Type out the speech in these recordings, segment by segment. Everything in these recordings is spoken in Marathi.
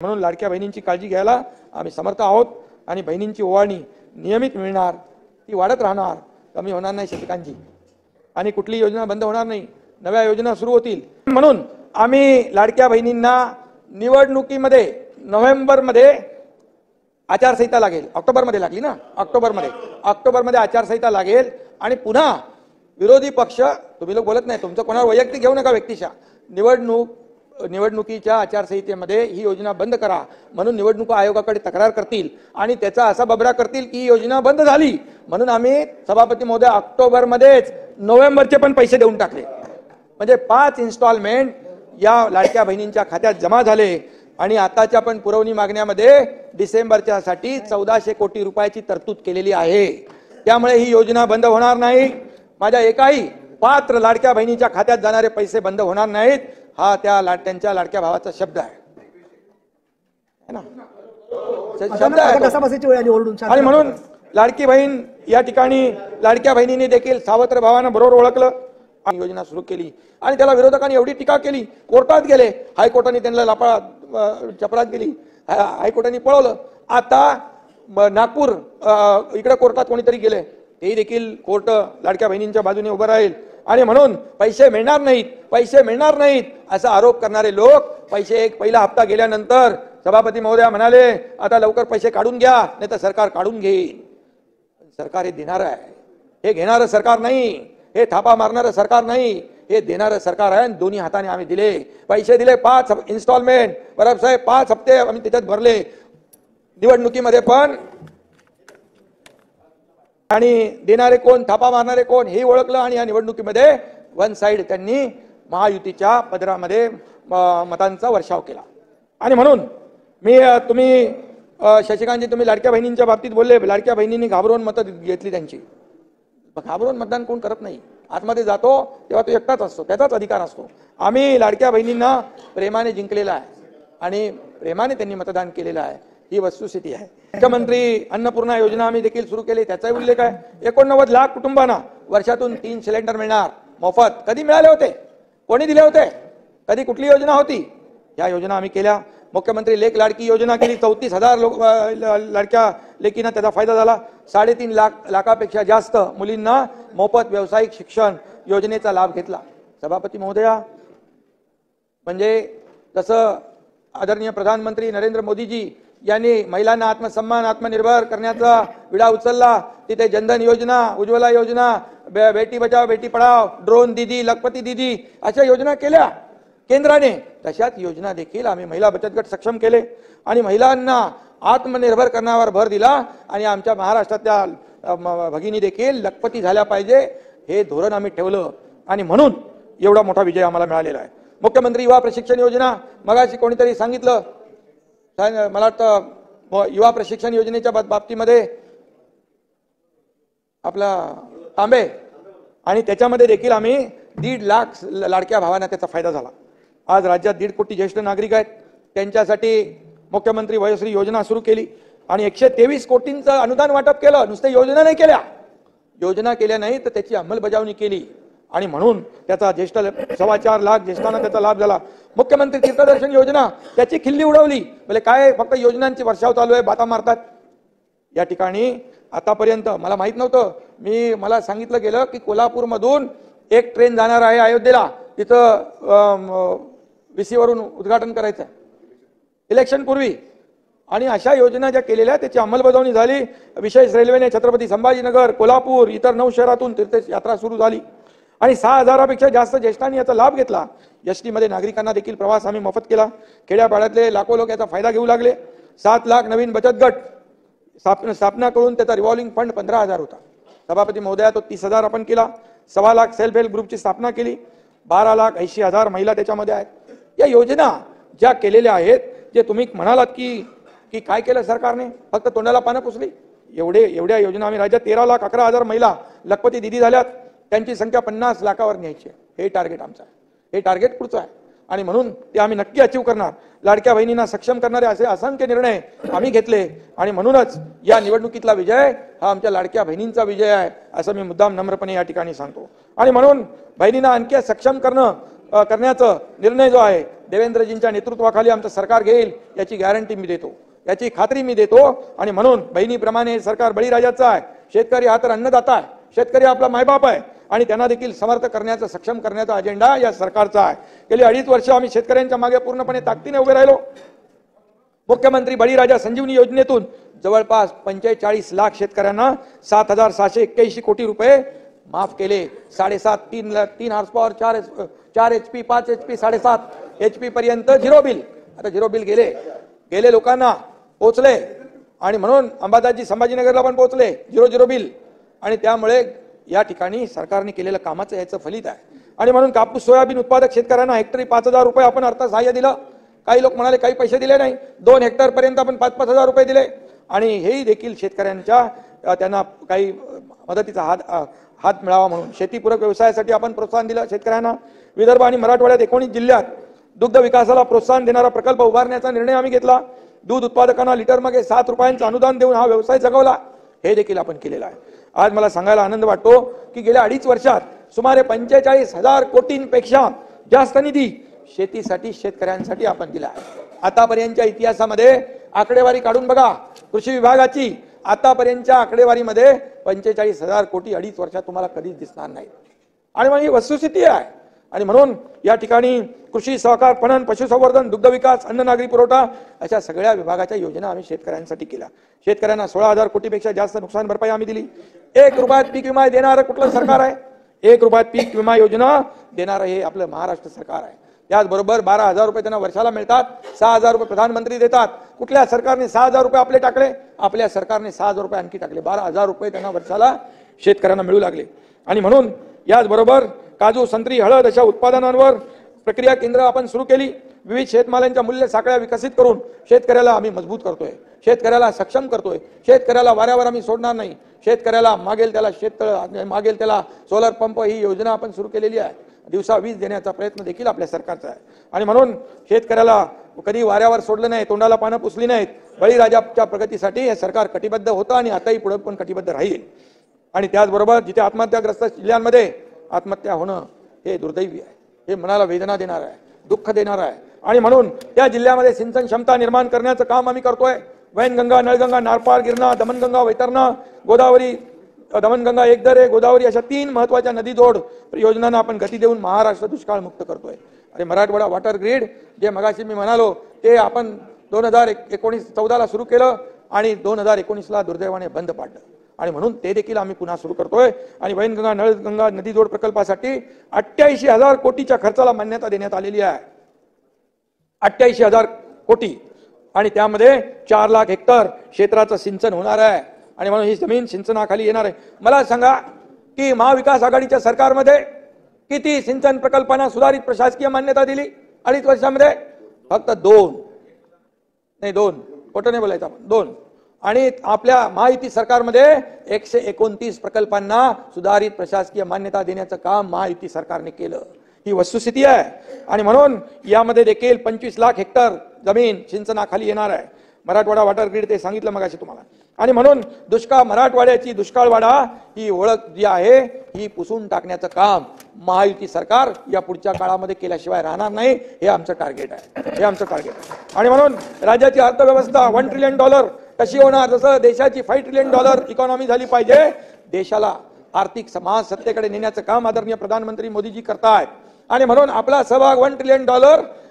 म्हणून लाडक्या बहिणींची काळजी घ्यायला आम्ही समर्थ आहोत आणि बहिणींची ओवाळणी नियमित मिळणार, ती वाढत राहणार, कमी होणार नाही शतकांची आणि कुठली योजना बंद होणार नाही, नव्या योजना सुरू होतील। म्हणून आम्ही लाडक्या बहिणींना निवडणुकीमध्ये नोव्हेंबरमध्ये आचारसंहिता लागेल, ऑक्टोबरमध्ये लागली ना, ऑक्टोबरमध्ये आचारसंहिता लागेल आणि पुन्हा विरोधी पक्ष, तुम्ही लोक बोलत नाही, तुमचं कोणावर वैयक्तिक घेऊ नका व्यक्तिशा, निवडणुकीच्या आचारसंहितेमध्ये ही योजना बंद करा म्हणून निवडणूक आयोगाकडे तक्रार करतील आणि त्याचा असा बबडा करतील की योजना बंद झाली। म्हणून आम्ही सभापती महोदय ऑक्टोबरमध्येच नोव्हेंबरचे पण पैसे देऊन टाकले, म्हणजे 5 इन्स्टॉलमेंट या लाडक्या बहिणींच्या खात्यात जमा झाले आणि आताच्या पण पुरवणी मागण्यामध्ये डिसेंबरच्या साठी 1400 कोटी रुपयाची तरतूद केलेली आहे। त्यामुळे ही योजना बंद होणार नाही, माझ्या एकाही पात्र लाडक्या बहिणीच्या खात्यात जाणारे पैसे बंद होणार नाहीत, हा त्या त्यांच्या लाडक्या भावाचा शब्द आहे ना, शब्द आहे। आणि म्हणून लाडकी बहीण या ठिकाणी लाडक्या बहिणीने देखील सावत्र भावानं बरोबर ओळखलं आणि योजना सुरू केली आणि त्याला विरोधकांनी एवढी टीका केली, कोर्टात गेले, हायकोर्टाने त्यांना चपरात गेली, हायकोर्टाने पळवलं। आता नागपूर इकडे कोर्टात कोणीतरी गेले, ते देखील कोर्ट लाडक्या बहिणींच्या बाजूने उभं राहील आणि म्हणून पैसे मिळणार नाहीत असा आरोप करणारे लोक, पैसे पहिला हप्ता गेल्यानंतर सभापती महोदया म्हणाले आता लवकर पैसे काढून घ्या नाही तर सरकार काढून घेईल। सरकार हे देणार आहे, हे घेणारं सरकार नाही, हे थापा मारणारं सरकार नाही, हे देणारं सरकार आहे। दोन्ही हाताने आम्ही दिले पैसे, दिले 5 इन्स्टॉलमेंट, परब साहेब 5 हप्ते आम्ही त्याच्यात भरले निवडणुकीमध्ये पण, आणि देणारे कोण थापा मारणारे कोण हे ओळखलं आणि या निवडणुकीमध्ये वन साइड त्यांनी महायुतीच्या पदरामध्ये मतांचा वर्षाव केला। आणि म्हणून तुम्ही शशिकांतजी तुम्ही लाडक्या बहिणींच्या बाबतीत बोलले, लाडक्या बहिणींनी घाबरून मतं घेतली त्यांची, घाबरून मतदान कोण करत नाही, आतमध्ये जातो तेव्हा तो एकटाच असतो, त्याचाच अधिकार असतो। आम्ही लाडक्या बहिणींना प्रेमाने जिंकलेला आहे आणि प्रेमाने त्यांनी मतदान केलेलं आहे, ही वस्तुस्थिती आहे। मुख्यमंत्री अन्नपूर्णा योजना आम्ही देखील सुरू केली, त्याचा उल्लेख आहे। 89 लाख कुटुंबांना वर्षातून 3 सिलेंडर मिळणार मोफत। कधी मिळाले होते, कोणी दिले होते, कधी कुठली योजना होती, या योजना आम्ही केल्या। मुख्यमंत्री लेख लाडकी योजना केली, 34,000 लाडक्या लेकींना त्याचा फायदा झाला। 3.5 लाखापेक्षा जास्त मुलींना मोफत व्यावसायिक शिक्षण योजनेचा लाभ घेतला। सभापती महोदया, म्हणजे जसं आदरणीय प्रधानमंत्री नरेंद्र मोदीजी यांनी महिलांना आत्मसन्मान आत्मनिर्भर करण्याचा विडा उचलला, तिथे जनधन योजना, उज्ज्वला योजना, बेटी बचाओ बेटी पढाओ, ड्रोन दीदी, लखपती दीदी अशा योजना केल्या केंद्राने, तशाच योजना देखील आम्ही महिला बचत गट सक्षम केले आणि महिलांना आत्मनिर्भर करण्यावर भर दिला आणि आमच्या महाराष्ट्रातल्या भगिनी देखील लखपती झाल्या पाहिजे हे धोरण आम्ही ठेवलं आणि म्हणून एवढा मोठा विजय आम्हाला मिळालेला आहे। मुख्यमंत्री युवा प्रशिक्षण योजना, मगाशी कोणीतरी सांगितलं, मला वाटतं युवा प्रशिक्षण योजनेच्या बाबतीमध्ये आपला तांबे, आणि त्याच्यामध्ये देखील आम्ही 1.5 लाख लाडक्या भावांना त्याचा फायदा झाला। आज राज्यात 1.5 कोटी ज्येष्ठ नागरिक आहेत, त्यांच्यासाठी मुख्यमंत्री वयश्री योजना सुरू केली आणि 123 कोटींचं अनुदान वाटप केलं। नुसते योजना नाही केल्या, योजना केल्या नाही तर त्याची अंमलबजावणी केली आणि म्हणून त्याचा 4.25 लाख ज्येष्ठांना त्याचा लाभ झाला। मुख्यमंत्री तीर्थदर्शन योजना, त्याची खिल्ली उडवली, म्हणजे काय फक्त योजनांची वर्षाव चालू आहे, बाता मारतात। या ठिकाणी आतापर्यंत मला माहित नव्हतं, मला सांगितलं गेलं की कोल्हापूरमधून एक ट्रेन जाणार आहे अयोध्येला, तिथं VC वरून उद्घाटन करायचं आहे इलेक्शन पूर्वी, आणि अशा योजना ज्या केलेल्या त्याची अंमलबजावणी झाली। विशेष रेल्वेने छत्रपती संभाजीनगर, कोल्हापूर, इतर 9 शहरातून तीर्थयात्रा सुरू झाली आणि 6,000पेक्षा जास्त ज्येष्ठांनी याचा लाभ घेतला। एसटी मध्ये नागरिकांना देखील प्रवास आम्ही मोफत केला, खेड्यापाड्यातले लाखो लोक याचा फायदा घेऊ लागले। 7 लाख नवीन बचत गट स्थापना करून त्याचा रिव्हॉल्विंग फंड 15,000 होता। सभापती महोदया तो 30,000 आपण केला। 1.25 लाख सेल्फ हेल्प ग्रुपची स्थापना केली, 12,80,000 महिला त्याच्यामध्ये आहेत। या योजना ज्या केलेल्या आहेत, जे तुम्ही म्हणालात की काय केलं सरकारने, फक्त तोंडाला पानं पुसली, एवढ्या योजना आम्ही राज्यात 13,11,000 महिला लखपती दिदी झाल्यात, त्यांची संख्या 50 लाखावर न्यायची आहे। हे टार्गेट आमचं आहे, हे टार्गेट पुढचं आहे आणि म्हणून ते आम्ही नक्की अचीव करणार। लाडक्या बहिणींना सक्षम करणारे असे असंख्य निर्णय आम्ही घेतले आणि म्हणूनच या निवडणुकीतला विजय हा आमच्या लाडक्या बहिणींचा विजय आहे असं मी मुद्दाम नम्रपणे या ठिकाणी सांगतो। आणि म्हणून बहिणींना आणखी सक्षम करण्याचा निर्णय जो आहे देवेंद्रजींच्या नेतृत्वाखाली आमचं सरकार घेईल याची गॅरंटी मी देतो, याची खात्री मी देतो। आणि म्हणून बहिणीप्रमाणे सरकार बळीराजाचं आहे। शेतकरी हा तर अन्नदाता आहे, शेतकरी आपला मायबाप आहे आणि त्यांना देखील समर्थ करण्याचा, सक्षम करण्याचा अजेंडा या सरकारचा आहे। गेली 2.5 वर्ष आम्ही शेतकऱ्यांच्या मागे पूर्णपणे ताकदीने उभे राहिलो। मुख्यमंत्री बळीराजा संजीवनी योजनेतून जवळपास 45 लाख शेतकऱ्यांना 7,781 कोटी रुपये माफ केले। 7.5 3 horse power 4 HP 5 HP 7.5 HP पर्यंत झिरो बिल। आता झिरो बिल गेले लोकांना पोहोचले आणि म्हणून अंबादासजी संभाजीनगरला पण पोहोचले झिरो बिल। आणि त्यामुळे या ठिकाणी सरकारने केलेल्या कामाचं याचं फलित आहे। आणि म्हणून कापूस सोयाबीन उत्पादक शेतकऱ्यांना हेक्टरी 5,000 रुपये आपण अर्थसहाय्य दिलं। काही लोक म्हणाले काही पैसे दिले नाही, 2 हेक्टर पर्यंत आपण 5-5 हजार रुपये दिले आणि हेही देखील शेतकऱ्यांच्या त्यांना काही मदतीचा हात मिळावा म्हणून शेतीपूरक व्यवसायासाठी आपण प्रोत्साहन दिलं शेतकऱ्यांना। विदर्भ आणि मराठवाड्यात 19 जिल्ह्यात दुग्ध विकासाला प्रोत्साहन देणारा प्रकल्प उभारण्याचा निर्णय आम्ही घेतला। दूध उत्पादकांना लिटर मागे 7 रुपयांचं अनुदान देऊन हा व्यवसाय जगवला, हे देखील आपण केलेला आहे। आज मला सांगायला आनंद वाटतो की गेल्या 2.5 वर्षात सुमारे 45,000 कोटींपेक्षा जास्त निधी शेतीसाठी, शेतकऱ्यांसाठी आपण दिला आहे। आतापर्यंतच्या इतिहासामध्ये आकडेवारी काढून बघा कृषी विभागाची, आतापर्यंतच्या आकडेवारीमध्ये 45,000 कोटी 2.5 वर्षात तुम्हाला कधीच दिसणार नाही आणि मग ही वस्तुस्थिती आहे। आणि म्हणून या ठिकाणी कृषी, सहकार, पणन, पशुसंवर्धन, दुग्ध विकास, अन्न नागरी पुरवठा अशा सगळ्या विभागाच्या योजना आम्ही शेतकऱ्यांसाठी केल्या। शेतकऱ्यांना 16,000 कोटीपेक्षा जास्त नुकसान भरपाई आम्ही दिली। 1 रुपयात पीक विमा देणारं कुठलं सरकार आहे? 1 रुपयात पीक विमा योजना देणारं हे आपलं महाराष्ट्र सरकार आहे। त्याचबरोबर 12,000 रुपये त्यांना वर्षाला मिळतात, 6,000 रुपये प्रधानमंत्री देतात। कुठल्या सरकारने 6,000 रुपये आपले टाकले? आपल्या सरकारने 6,000 रुपये आणखी टाकले, 12,000 रुपये त्यांना वर्षाला शेतकऱ्यांना मिळू लागले। आणि म्हणून याचबरोबर काजू, संत्री, हळद अशा उत्पादनांवर प्रक्रिया केंद्र आपण सुरू केली। विविध शेतमालांच्या मूल्य साखळ्या विकसित करून शेतकऱ्याला आम्ही मजबूत करतोय, शेतकऱ्याला सक्षम करतोय। शेतकऱ्याला वाऱ्यावर आम्ही सोडणार नाही, शेतकऱ्याला मागेल त्याला शेततळ, मागेल त्याला सोलर पंप ही योजना आपण सुरू केलेली आहे। दिवसा वीज देण्याचा प्रयत्न देखील आपल्या सरकारचा आहे। आणि म्हणून शेतकऱ्याला कधी वाऱ्यावर सोडलं नाही, तोंडाला पानं पुसली नाहीत। बळीराजाच्या प्रगतीसाठी हे सरकार कटिबद्ध होतं आणि आताही पुढे पण कटिबद्ध राहील। आणि त्याचबरोबर जिथे आत्महत्याग्रस्त जिल्ह्यांमध्ये आत्महत्या होणं हे दुर्दैवी आहे, हे मनाला वेदना देणार आहे, दुःख देणार आहे। आणि म्हणून त्या जिल्ह्यामध्ये सिंचन क्षमता निर्माण करण्याचं काम आम्ही करतोय। वैनगंगा, नळगंगा, नारपार, गिरणा, दमनगंगा, वैतरणा, गोदावरी, दमनगंगा, एकदरे, गोदावरी अशा 3 महत्वाच्या नदी जोड योजनांना आपण गती देऊन महाराष्ट्र दुष्काळ मुक्त करतोय। आणि मराठवाडा वॉटर ग्रीड जे मगाशी मी म्हणालो ते आपण 2014ला सुरू केलं आणि 2019ला दुर्दैवाने बंद पाडलं आणि म्हणून ते देखील आम्ही पुन्हा सुरू करतोय। आणि वैनगंगा, नळगंगा नदी जोड प्रकल्पासाठी 88,000 कोटीच्या खर्चाला मान्यता देण्यात आलेली आहे। 88,000 कोटी आणि त्यामध्ये 4 लाख हेक्टर क्षेत्राचं सिंचन होणार आहे आणि म्हणून ही जमीन सिंचनाखाली येणार आहे। मला सांगा की महाविकास आघाडीच्या सरकारमध्ये किती सिंचन प्रकल्पांना सुधारित प्रशासकीय मान्यता दिली 2.5 वर्षामध्ये? फक्त 2 नाही, 2 खोटं नाही बोलायचं आपण, 2। आणि आपल्या महायुती सरकारमध्ये 129 प्रकल्पांना सुधारित प्रशासकीय मान्यता देण्याचं काम महायुती सरकारने केलं, ही वस्तुस्थिती आहे। आणि म्हणून यामध्ये देखील 25 लाख हेक्टर जमीन सिंचनाखाली येणार आहे। मराठवाडा वॉटर ग्रीड ते सांगितलं मगाशी तुम्हाला। आणि म्हणून मराठवाड्याची दुष्काळवाडा ही ओळख जी आहे ही पुसून टाकण्याचं काम महायुती सरकार या पुढच्या काळामध्ये केल्याशिवाय राहणार नाही, हे आमचं टार्गेट आहे, हे आमचं टार्गेट आहे। आणि म्हणून राज्याची अर्थव्यवस्था $1 ट्रिलियन कशी होणार? जसं देशाची $5 ट्रिलियन इकॉनॉमी झाली पाहिजे, देशाला आर्थिक समाज सत्तेकडे नेण्याचं काम आदरणीय प्रधानमंत्री मोदीजी करतायत। आणि म्हणून आपला सहभाग $1 ट्रिलियन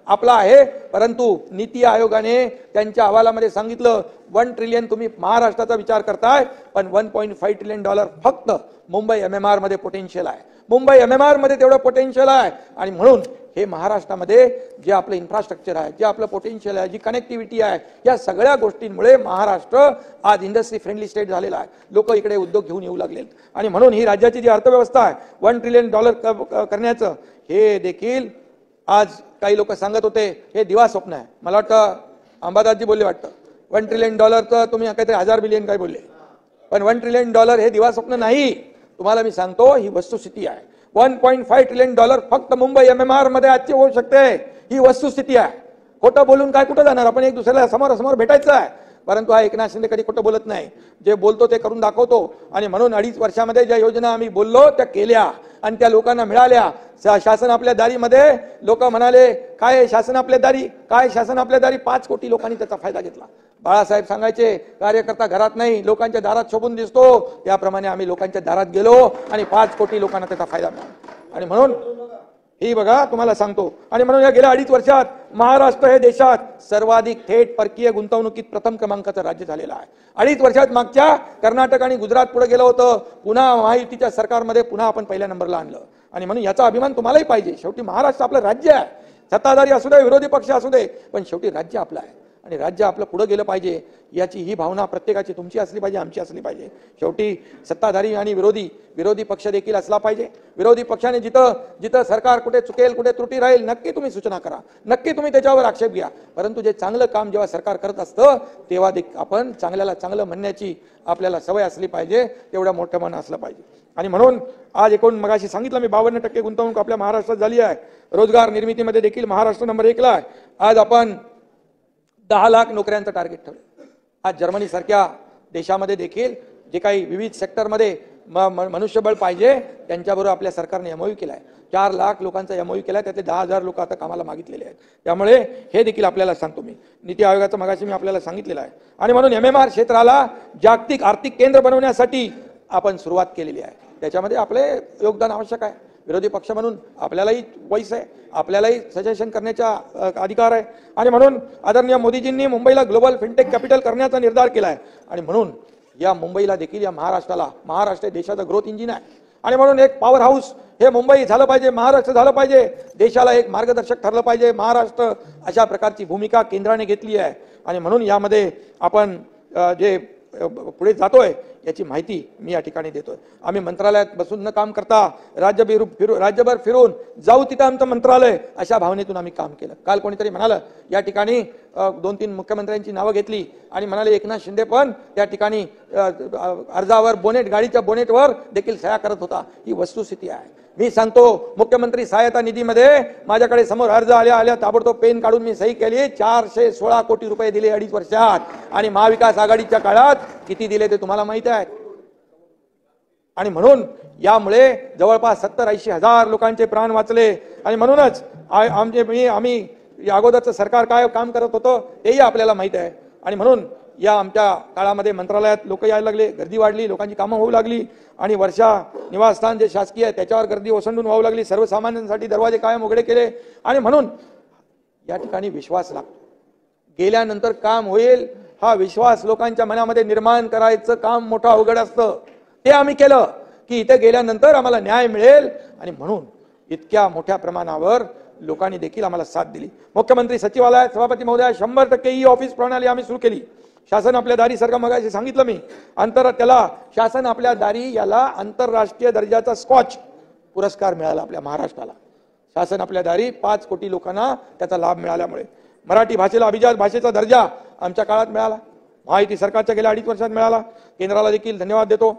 आपला आहे। परंतु नीती आयोगाने त्यांच्या अहवालामध्ये सांगितलं 1 ट्रिलियन तुम्ही महाराष्ट्राचा विचार करताय, पण $1.5 ट्रिलियन फक्त मुंबई MMR मध्ये पोटेन्शियल आहे, मुंबई MMR मध्ये तेवढं पोटेन्शियल आहे। आणि म्हणून हे महाराष्ट्रामध्ये जे आपलं इन्फ्रास्ट्रक्चर आहे, जे आपलं पोटेन्शियल आहे, जी कनेक्टिव्हिटी आहे, या सगळ्या गोष्टींमुळे महाराष्ट्र आज इंडस्ट्री फ्रेंडली स्टेट झालेला आहे। लोक इकडे उद्योग घेऊन येऊ लागलेत आणि म्हणून ही राज्याची जी अर्थव्यवस्था आहे $1 ट्रिलियन करण्याचं हे देखील आज काही लोक सांगत होते हे दिवा स्वप्न आहे। मला वाटतं अंबादासजी बोलले वाटतं $1 ट्रिलियन तुम्ही काहीतरी 1000 बिलियन काय बोलले, पण $1 ट्रिलियन हे दिवा स्वप्न नाही। तुम्हाला मी सांगतो ही वस्तुस्थिती आहे। $1.5 ट्रिलियन फक्त मुंबई MMR मध्ये आजची होऊ शकते, ही वस्तुस्थिती आहे। खोटं बोलून काय कुठं जाणार? आपण एक दुसऱ्याला समोरासमोर भेटायचं आहे, परंतु हा एकनाथ शिंदे कधी खोटं बोलत नाही, जे बोलतो ते करून दाखवतो। आणि म्हणून 2.5 वर्षामध्ये ज्या योजना आम्ही बोललो त्या केल्या आणि त्या लोकांना मिळाल्या. शासन आपल्या दारीमध्ये लोक म्हणाले काय आहे शासन आपल्या दारी, काय शासन आपल्या दारी. 5 कोटी लोकांनी त्याचा फायदा घेतला. बाळासाहेब सांगायचे कार्यकर्ता घरात नाही लोकांच्या दारात शोभून दिसतो, त्याप्रमाणे आम्ही लोकांच्या दारात गेलो आणि 5 कोटी लोकांना त्याचा फायदा मिळाला. आणि म्हणून ही बघा तुम्हाला सांगतो, आणि म्हणून या गेल्या 2.5 वर्षात महाराष्ट्र हे देशात सर्वाधिक थेट परकीय गुंतवणुकीत प्रथम क्रमांकाचं राज्य झालेलं आहे. 2.5 वर्षात मागच्या कर्नाटक आणि गुजरात पुढे गेलं होतं, पुन्हा महायुतीच्या सरकारमध्ये पुन्हा आपण पहिल्या नंबरला आणलं. आणि म्हणून याचा अभिमान तुम्हालाही पाहिजे. शेवटी महाराष्ट्र आपलं राज्य आहे, सत्ताधारी असू दे विरोधी पक्ष असू दे, पण शेवटी राज्य आपलं आहे आणि राज्य आपलं पुढे गेलं पाहिजे याची ही भावना प्रत्येकाची, तुमची असली पाहिजे, आमची असली पाहिजे. शेवटी सत्ताधारी आणि विरोधी पक्ष देखील असला पाहिजे. विरोधी पक्षाने जिथं सरकार कुठे चुकेल, कुठे त्रुटी राहील, नक्की तुम्ही सूचना करा, नक्की तुम्ही त्याच्यावर आक्षेप घ्या. परंतु जे चांगलं काम जेव्हा सरकार करत असतं तेव्हा आपण चांगल्याला चांगलं म्हणण्याची आपल्याला सवय असली पाहिजे, तेवढं मोठं मन असलं पाहिजे. आणि म्हणून आज एकूण मगाशी सांगितलं मी 52% गुंतवणूक आपल्या महाराष्ट्रात झाली आहे. रोजगार निर्मितीमध्ये देखील महाराष्ट्र नंबर 1ला आहे. आज आपण 10 लाख नोकऱ्यांचं टार्गेट ठेवलं. आज जर्मनी सारख्या देशामध्ये देखील जे काही विविध सेक्टरमध्ये मनुष्यबळ पाहिजे त्यांच्याबरोबर आपल्या सरकारने एमओयू केलाय. 4 लाख लोकांचा एमओयू केलाय, त्यातले 10,000 लोक आता कामाला मागितलेले आहेत. त्यामुळे हे देखील आपल्याला सांगतो मी, नीती आयोगाचं मगाशी मी आपल्याला सांगितलेलं आहे. आणि म्हणून MMR क्षेत्राला जागतिक आर्थिक केंद्र बनवण्यासाठी आपण सुरुवात केलेली आहे. त्याच्यामध्ये आपले योगदान आवश्यक आहे. विरोधी पक्ष म्हणून आपल्यालाही वॉइस आहे, आपल्यालाही सजेशन करण्याचा अधिकार आहे. आणि म्हणून आदरणीय मोदीजींनी मुंबईला ग्लोबल फिनटेक कॅपिटल करण्याचा निर्धार केला आहे. आणि म्हणून या मुंबईला देखील, या महाराष्ट्र देशाचं ग्रोथ इंजिन आहे. आणि म्हणून एक पॉवर हाऊस हे मुंबई झालं पाहिजे, महाराष्ट्र झालं पाहिजे, देशाला एक मार्गदर्शक ठरलं पाहिजे महाराष्ट्र, अशा प्रकारची भूमिका केंद्राने घेतली आहे. आणि म्हणून यामध्ये आपण जे पुढे जातोय याची माहिती मी या ठिकाणी देतोय. आम्ही मंत्रालयात बसून न काम करता राज्यभर फिरून जाऊ तिथं आमचं मंत्रालय, अशा भावनेतून आम्ही काम केलं. काल कोणीतरी म्हणालं या ठिकाणी 2-3 मुख्यमंत्र्यांची नावं घेतली आणि म्हणाले एकनाथ शिंदे पण त्या ठिकाणी अर्जावर गाडीच्या बोनेटवर देखील सह्या करत होता. ही वस्तुस्थिती आहे. मी सांगतो मुख्यमंत्री सहायता निधीमध्ये माझ्याकडे समोर अर्ज आल्या ताबडतोब पेन काढून मी सही केली. 416 कोटी रुपये दिले 2.5 वर्षात. आणि महाविकास आघाडीच्या काळात किती दिले ते तुम्हाला माहिती आहे. आणि म्हणून यामुळे जवळपास 70-80 हजार लोकांचे प्राण वाचले. आणि म्हणूनच आम्ही अगोदरचं सरकार काय काम करत होतं तेही आपल्याला माहिती आहे. आणि म्हणून या आमच्या काळामध्ये मंत्रालयात लोक यायला लागले, गर्दी वाढली, लोकांची कामं होऊ लागली. आणि वर्षा निवासस्थान जे शासकीय आहे त्याच्यावर गर्दी ओसंडून व्हावू लागली. सर्वसामान्यांसाठी दरवाजे कायम उघडे केले. आणि म्हणून या ठिकाणी विश्वास लागतो. गेल्यानंतर काम होईल हा विश्वास लोकांच्या मनामध्ये निर्माण करायचं काम मोठं अवघड असतं. ते आम्ही केलं की इथे गेल्यानंतर आम्हाला न्याय मिळेल. आणि म्हणून इतक्या मोठ्या प्रमाणावर लोकांनी देखील आम्हाला साथ दिली. मुख्यमंत्री सचिवालयात सभापती महोदया 100% ई ऑफिस प्रणाली आम्ही सुरू केली. शासन आपल्या दारी सारखं मगाशी सांगितलं मी, त्याला शासन आपल्या दारी याला आंतरराष्ट्रीय दर्जाचा स्कॉच पुरस्कार मिळाला आपल्या महाराष्ट्राला. शासन आपल्या दारी 5 कोटी लोकांना त्याचा लाभ मिळाल्यामुळे. मराठी भाषेला अभिजात भाषेचा दर्जा आमच्या काळात मिळाला, महायुती सरकारच्या गेल्या 2.5 वर्षात मिळाला. केंद्राला देखील धन्यवाद देतो.